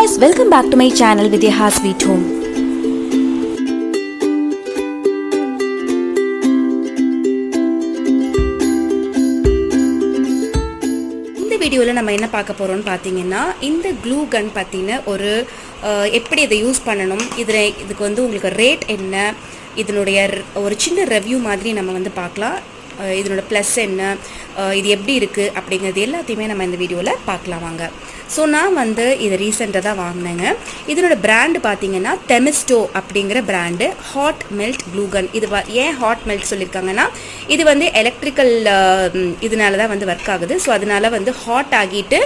guys, welcome back to my channel videhassweethome. இந்த வீடியோல நம்ம என்ன பார்க்க போறோம்னு பாத்தீங்கன்னா இந்த க்ளூ கன் பத்தின ஒரு எப்படி இதை யூஸ் பண்ணனும், இதுக்கு வந்து உங்களுக்கு ரேட் என்ன, இதனுடைய ஒரு சின்ன ரிவ்யூ மாதிரி நம்ம வந்து பார்க்கலாம். இதனோட ப்ளஸ் என்ன, இது எப்படி இருக்குது அப்படிங்கிறது எல்லாத்தையுமே நம்ம இந்த வீடியோவில் பார்க்கலாம் வாங்க. ஸோ நான் வந்து இதை ரீசெண்டாக தான் வாங்கினேங்க. இதனோட பிராண்டு பார்த்தீங்கன்னா தெமிஸ்டோ அப்படிங்கிற brand hot melt glue gun. இது ஏன் ஹாட் மெல்ட் சொல்லியிருக்காங்கன்னா, இது வந்து எலக்ட்ரிக்கல் இதனால தான் வந்து ஒர்க் ஆகுது. ஸோ அதனால வந்து ஹாட் ஆகிட்டு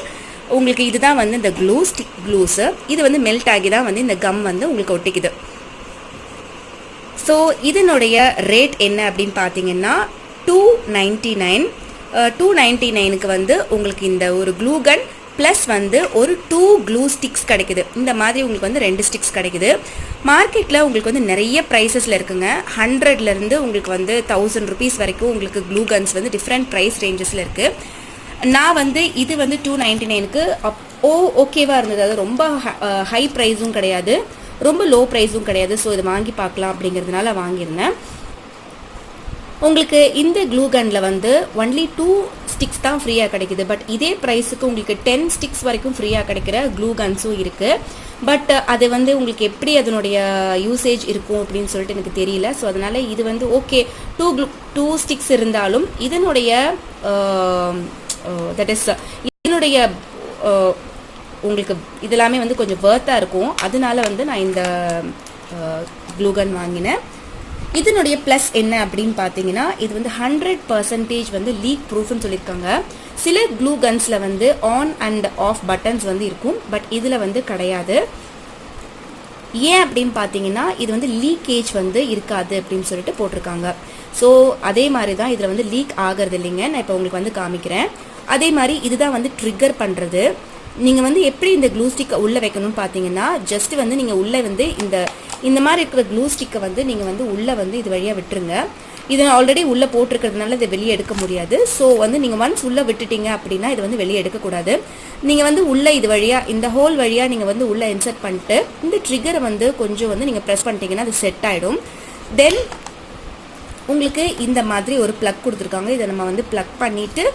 உங்களுக்கு இதுதான் வந்து இந்த க்ளூஸு இது வந்து மெல்ட் ஆகி தான் வந்து இந்த கம் வந்து உங்களுக்கு ஒட்டிக்குது. ஸோ இதனுடைய ரேட் என்ன அப்படின்னு பார்த்தீங்கன்னா $299 வந்து உங்களுக்கு இந்த ஒரு க்ளூ கன் ப்ளஸ் வந்து ஒரு 2 க்ளூ ஸ்டிக்ஸ் கிடைக்குது. இந்த மாதிரி உங்களுக்கு வந்து 2 ஸ்டிக்ஸ் கிடைக்குது. மார்க்கெட்டில் உங்களுக்கு வந்து நிறைய ப்ரைஸஸில் இருக்குங்க. 100லேருந்து உங்களுக்கு வந்து 1000 rupees வரைக்கும் உங்களுக்கு க்ளூ கன்ஸ் வந்து டிஃப்ரெண்ட் ப்ரைஸ் ரேஞ்சஸில் இருக்குது. நான் வந்து இது வந்து $299க்கு ஓகேவாக இருந்தது. அது ரொம்ப ஹை ப்ரைஸும் கிடையாது, ரொம்ப லோ ப்ரைஸும் கிடையாது. ஸோ இது வாங்கி பார்க்கலாம் அப்படிங்கிறதுனால வாங்கியிருந்தேன். உங்களுக்கு இந்த க்ளூ கனில் வந்து ஒன்லி 2 ஸ்டிக்ஸ் தான் ஃப்ரீயாக கிடைக்குது. பட் இதே ப்ரைஸுக்கு உங்களுக்கு 10 ஸ்டிக்ஸ் வரைக்கும் ஃப்ரீயாக கிடைக்கிற க்ளூ கன்ஸும் இருக்குது. பட் அது வந்து உங்களுக்கு எப்படி அதனுடைய யூசேஜ் இருக்கும் அப்படின்னு சொல்லிட்டு எனக்கு தெரியல. ஸோ அதனால் இது வந்து ஓகே, 2 ஸ்டிக்ஸ் இருந்தாலும் இதனுடைய தட் இஸ் இதனுடைய உங்களுக்கு இதெல்லாமே வந்து கொஞ்சம் வர்த்தாக இருக்கும். அதனால வந்து நான் இந்த க்ளூ கன் வாங்கினேன். இதனுடைய ப்ளஸ் என்ன அப்படின்னு பார்த்தீங்கன்னா, இது வந்து 100% வந்து லீக் ப்ரூஃப்னு சொல்லியிருக்காங்க. சில க்ளூ கன்ஸில் வந்து ஆன் அண்ட் ஆஃப் பட்டன்ஸ் வந்து இருக்கும், பட் இதில் வந்து கிடையாது. ஏன் அப்படின்னு பார்த்தீங்கன்னா, இது வந்து லீக்கேஜ் வந்து இருக்காது அப்படின்னு சொல்லிட்டு போட்டிருக்காங்க. ஸோ அதே மாதிரி தான் இதில் வந்து லீக் ஆகிறது இல்லைங்க. நான் இப்போ உங்களுக்கு வந்து காமிக்கிறேன். அதே மாதிரி இதுதான் வந்து ட்ரிக்கர் பண்ணுறது. நீங்கள் வந்து எப்படி இந்த க்ளூ ஸ்டிக்கை உள்ளே வைக்கணும்னு பார்த்தீங்கன்னா, ஜஸ்ட் வந்து நீங்கள் உள்ளே வந்து இந்த மாதிரி இருக்கிற க்ளூ ஸ்டிக்கை வந்து நீங்கள் வந்து உள்ளே வந்து இது வழியாக விட்டுருங்க. இதை ஆல்ரெடி உள்ளே போட்டிருக்கிறதுனால இதை வெளியே எடுக்க முடியாது. ஸோ வந்து நீங்கள் ஒன்ஸ் உள்ளே விட்டுட்டீங்க அப்படின்னா இது வந்து வெளியே எடுக்கக்கூடாது. நீங்கள் வந்து உள்ளே இது வழியாக இந்த ஹோல் வழியாக நீங்கள் வந்து உள்ளே இன்சர்ட் பண்ணிட்டு இந்த ட்ரிகரை வந்து கொஞ்சம் வந்து நீங்கள் ப்ரெஸ் பண்ணிட்டீங்கன்னா அது செட் ஆகிடும். தென் உங்களுக்கு இந்த மாதிரி ஒரு ப்ளக் கொடுத்துருக்காங்க. இதை நம்ம வந்து ப்ளக் பண்ணிவிட்டு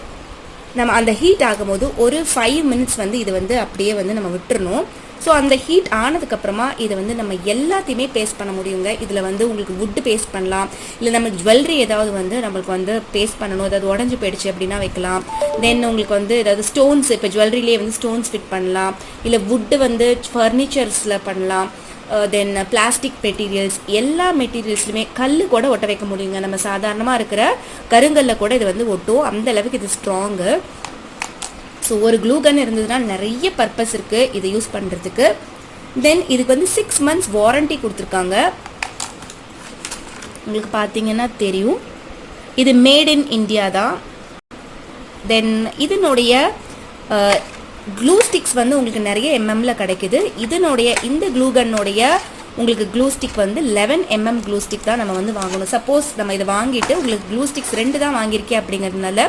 நம்ம அந்த ஹீட் ஆகும்போது ஒரு 5 minutes வந்து இது வந்து அப்படியே வந்து நம்ம விட்டுறணும். ஸோ அந்த ஹீட் ஆனதுக்கப்புறமா இதை வந்து நம்ம எல்லாத்தையுமே பேஸ்ட் பண்ண முடியுங்க. இதில் வந்து உங்களுக்கு வுட்டு பேஸ்ட் பண்ணலாம், இல்லை நம்ம ஜுவல்லரி ஏதாவது வந்து நம்மளுக்கு வந்து பேஸ்ட் பண்ணணும், ஏதாவது உடஞ்சி போயிடுச்சு அப்படின்னா வைக்கலாம். தென் உங்களுக்கு வந்து ஏதாவது ஸ்டோன்ஸ், இப்போ ஜுவல்லரிலேயே வந்து ஸ்டோன்ஸ் ஃபிட் பண்ணலாம், இல்லை வுட்டு வந்து ஃபர்னிச்சர்ஸில் பண்ணலாம். தென் பிளாஸ்டிக் மெட்டீரியல்ஸ், எல்லா மெட்டீரியல்ஸ்லையுமே கல் கூட ஒட்ட வைக்க முடியுங்க. நம்ம சாதாரணமாக இருக்கிற கருங்கல்ல கூட இது வந்து ஒட்டும், அந்த அளவுக்கு இது ஸ்ட்ராங்கு. ஸோ ஒரு க்ளூ கன் இருந்ததுன்னா நிறைய பர்பஸ் இருக்குது இதை யூஸ் பண்ணுறதுக்கு. தென் இதுக்கு வந்து 6 months வாரண்டி கொடுத்துருக்காங்க. உங்களுக்கு பார்த்தீங்கன்னா தெரியும், இது மேட் இன் இந்தியா தான். தென் இதனுடைய க்ளூ ஸ்டிக்ஸ் வந்து உங்களுக்கு நிறைய எம்எம்ல கிடைக்குது. இதனுடைய இந்த க்ளூ கன்னுடைய உங்களுக்கு க்ளூ ஸ்டிக் வந்து 11 mm க்ளூ ஸ்டிக் தான் நம்ம வந்து வாங்கணும். சப்போஸ் நம்ம இதை வாங்கிட்டு உங்களுக்கு க்ளூ ஸ்டிக்ஸ் 2 தான் வாங்கியிருக்கேன் அப்படிங்கிறதுனால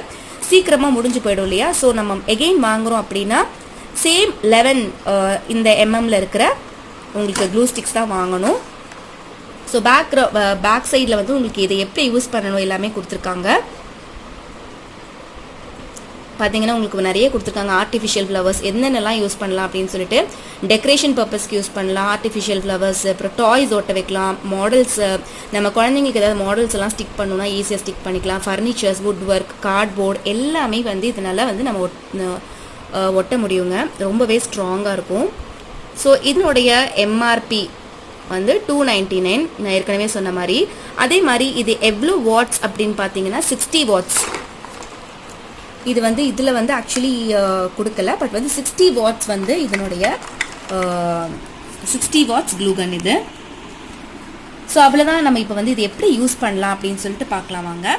சீக்கிரமாக முடிஞ்சு போயிடும் இல்லையா. ஸோ நம்ம எகெயின் வாங்குகிறோம் அப்படின்னா சேம் 11 இந்த எம்எம்ல இருக்கிற உங்களுக்கு க்ளூ ஸ்டிக்ஸ் தான் வாங்கணும். ஸோ பேக் சைடில் வந்து உங்களுக்கு இதை எப்படி யூஸ் பண்ணணும் எல்லாமே கொடுத்துருக்காங்க. பார்த்தீங்கன்னா உங்களுக்கு நிறைய கொடுத்துருக்காங்க. ஆர்டிஃபிஷியல் ஃப்ளவர்ஸ் என்னென்னலாம் யூஸ் பண்ணலாம் அப்படின்னு சொல்லிட்டு, டெக்கரேஷன் பர்பஸ்க்கு யூஸ் பண்ணலாம் ஆர்டிஃபிஷியல் ஃப்ளவர்ஸ், அப்புறம் டாய்ஸ் ஒட்ட வைக்கலாம், மாடல்ஸ், நம்ம குழந்தைங்களுக்கு ஏதாவது மாடல்ஸ் எல்லாம் ஸ்டிக் பண்ணணும்னா ஈஸியாக ஸ்டிக் பண்ணிக்கலாம், ஃபர்னிச்சர்ஸ், வுட் ஒர்க், கார்ட்போர்ட் எல்லாமே வந்து இதனால் வந்து நம்ம ஒட்ட முடியுங்க. ரொம்பவே ஸ்ட்ராங்காக இருக்கும். ஸோ இதனுடைய எம்ஆர்பி வந்து $299 நான் ஏற்கனவே சொன்ன மாதிரி. அதே மாதிரி இது எவ்வளோ வாட்ஸ் அப்படின்னு பார்த்தீங்கன்னா 60 watts. இது வந்து இதில் வந்து ஆக்சுவலி கொடுக்கல, பட் வந்து 60 watts வந்து இதனுடைய 60 watts க்ளூ கன் இது. ஸோ அவ்வளோதான். நம்ம இப்போ வந்து இது எப்படி யூஸ் பண்ணலாம் அப்படின்னு சொல்லிட்டு பார்க்கலாம் வாங்க.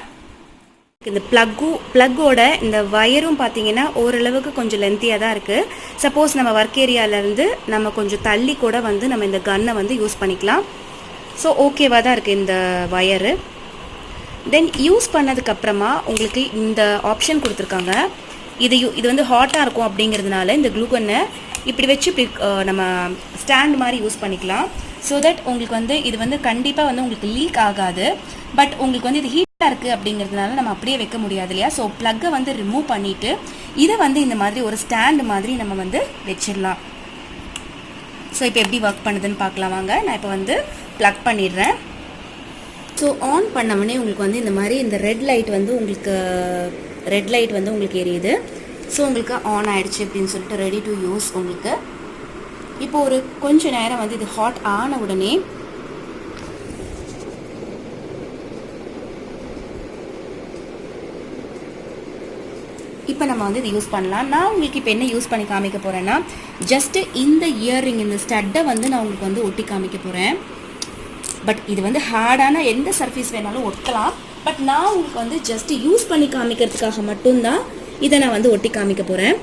இந்த ப்ளக்கோட இந்த வயரும் பார்த்தீங்கன்னா ஓரளவுக்கு கொஞ்சம் லென்த்தியாக தான் இருக்குது. சப்போஸ் நம்ம ஒர்க் ஏரியாவிலேருந்து நம்ம கொஞ்சம் தள்ளி கூட வந்து நம்ம இந்த கன்னை வந்து யூஸ் பண்ணிக்கலாம். ஸோ ஓகேவாக தான் இருக்குது இந்த வயரு. தென் யூஸ் பண்ணதுக்கப்புறமா உங்களுக்கு இந்த ஆப்ஷன் கொடுத்துருக்காங்க. இது வந்து ஹாட்டாக இருக்கும் அப்படிங்கிறதுனால இந்த க்ளூ கன்னை இப்படி வச்சு இப்படி நம்ம ஸ்டாண்ட் மாதிரி யூஸ் பண்ணிக்கலாம். ஸோ தட் உங்களுக்கு வந்து இது வந்து கண்டிப்பாக வந்து உங்களுக்கு லீக் ஆகாது. பட் உங்களுக்கு வந்து இது ஹீட்டாக இருக்குது அப்படிங்கிறதுனால நம்ம அப்படியே வைக்க முடியாது இல்லையா. ஸோ ப்ளக்கை வந்து ரிமூவ் பண்ணிவிட்டு இதை வந்து இந்த மாதிரி ஒரு ஸ்டாண்டு மாதிரி நம்ம வந்து வச்சிடலாம். ஸோ இப்போ எப்படி ஒர்க் பண்ணுதுன்னு பார்க்கலாம் வாங்க. நான் இப்போ வந்து ப்ளக் பண்ணிடுறேன். ஸோ ஆன் பண்ணவொடனே உங்களுக்கு வந்து இந்த மாதிரி இந்த ரெட் லைட் வந்து உங்களுக்கு எரியுது. ஸோ உங்களுக்கு ஆன் ஆகிடுச்சு அப்படின்னு சொல்லிட்டு ரெடி டு யூஸ். உங்களுக்கு இப்போ ஒரு கொஞ்சம் நேரம் வந்து இது ஹாட் ஆன உடனே இப்போ நம்ம வந்து இது யூஸ் பண்ணலாம். நான் உங்களுக்கு இப்போ என்ன யூஸ் பண்ணி காமிக்க போகிறேன்னா, ஜஸ்ட்டு இந்த இயர்ரிங் இந்த ஸ்டட்டை வந்து நான் உங்களுக்கு வந்து ஒட்டி காமிக்க போகிறேன். பட் இது வந்து ஹார்டான எந்த சர்ஃபேஸ் வேணாலும் ஒட்டலாம். பட் நான் உங்களுக்கு வந்து ஜஸ்ட்டு யூஸ் பண்ணி காமிக்கிறதுக்காக மட்டும்தான் இதை நான் வந்து ஒட்டி காமிக்க போகிறேன்.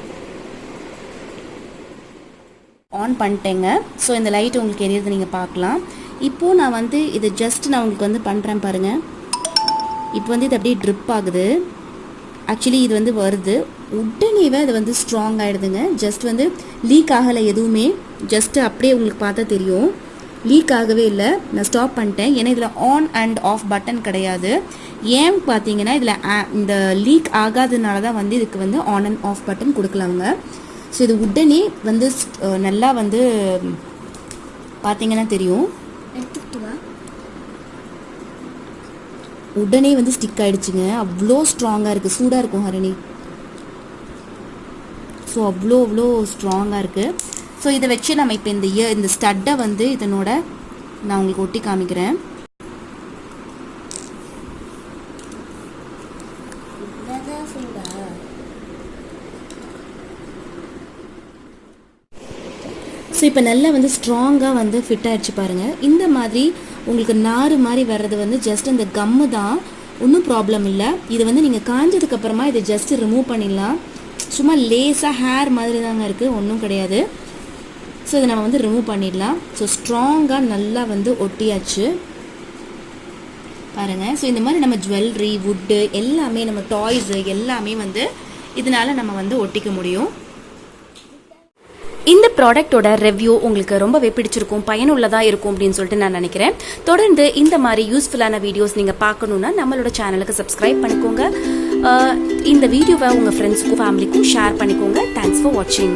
ஆன் பண்ணிட்டேங்க. ஸோ இந்த லைட் உங்களுக்கு எரியறது நீங்கள் பார்க்கலாம். இப்போது நான் வந்து இது நான் உங்களுக்கு வந்து பண்ணுறேன் பாருங்கள். இப்போ வந்து இது அப்படியே ட்ரிப் ஆகுது. ஆக்சுவலி இது வந்து வருது உடனேவே அது வந்து ஸ்ட்ராங் ஆகிடுதுங்க. ஜஸ்ட் வந்து லீக் ஆகலை எதுவுமே. ஜஸ்ட்டு அப்படியே உங்களுக்கு பார்த்தா தெரியும் லீக் ஆகவே இல்லை. நான் ஸ்டாப் பண்ணிட்டேன். ஏன்னா இதில் ஆன் அண்ட் ஆஃப் பட்டன் கிடையாது. ஏன் பார்த்தீங்கன்னா இதில் இந்த லீக் ஆகாததுனால தான் வந்து இதுக்கு வந்து ஆன் அண்ட் ஆஃப் பட்டன் கொடுக்கலாங்க. ஸோ இது உடனே வந்து நல்லா வந்து பார்த்தீங்கன்னா தெரியும் உடனே வந்து ஸ்டிக் ஆகிடுச்சுங்க. அவ்வளோ ஸ்ட்ராங்காக இருக்குது. சூடாக இருக்கும் ஹரணி. ஸோ அவ்வளோ ஸ்ட்ராங்காக இருக்குது. ஸோ இதை வச்சு நம்ம இப்போ இந்த ஸ்டட்டை வந்து இதனோட நான் உங்களுக்கு ஒட்டி காமிக்கிறேன். ஸோ இப்போ நல்லா வந்து ஸ்ட்ராங்காக வந்து ஃபிட் ஆகிடுச்சு பாருங்கள். இந்த மாதிரி உங்களுக்கு நார் மாதிரி வர்றது வந்து ஜஸ்ட் இந்த கம்மு தான், ஒன்றும் ப்ராப்ளம் இல்லை. இது வந்து நீங்கள் காஞ்சதுக்கப்புறமா இதை ஜஸ்ட்டு ரிமூவ் பண்ணிடலாம். சும்மா லேஸாக ஹேர் மாதிரி தாங்க இருக்குது, ஒன்றும் கிடையாது. ஸோ இதை நம்ம வந்து ரிமூவ் பண்ணிடலாம். ஸோ ஸ்ட்ராங்காக நல்லா வந்து ஒட்டியாச்சு பாருங்கள். ஸோ இந்த மாதிரி நம்ம ஜுவல்லரி, வுட்டு எல்லாமே, நம்ம டாய்ஸு எல்லாமே வந்து இதனால் நம்ம வந்து ஒட்டிக்க முடியும். இந்த ப்ராடக்டோட ரிவ்யூ உங்களுக்கு ரொம்பவே பிடிச்சிருக்கும், பயனுள்ளதாக இருக்கும் அப்படின்னு சொல்லிட்டு நான் நினைக்கிறேன். தொடர்ந்து இந்த மாதிரி யூஸ்ஃபுல்லான வீடியோஸ் நீங்கள் பார்க்கணுன்னா நம்மளோட சேனலுக்கு சப்ஸ்கிரைப் பண்ணிக்கோங்க. இந்த வீடியோவை உங்கள் ஃப்ரெண்ட்ஸுக்கும் ஃபேமிலிக்கும் ஷேர் பண்ணிக்கோங்க. தேங்க்ஸ் ஃபார் வாட்சிங்.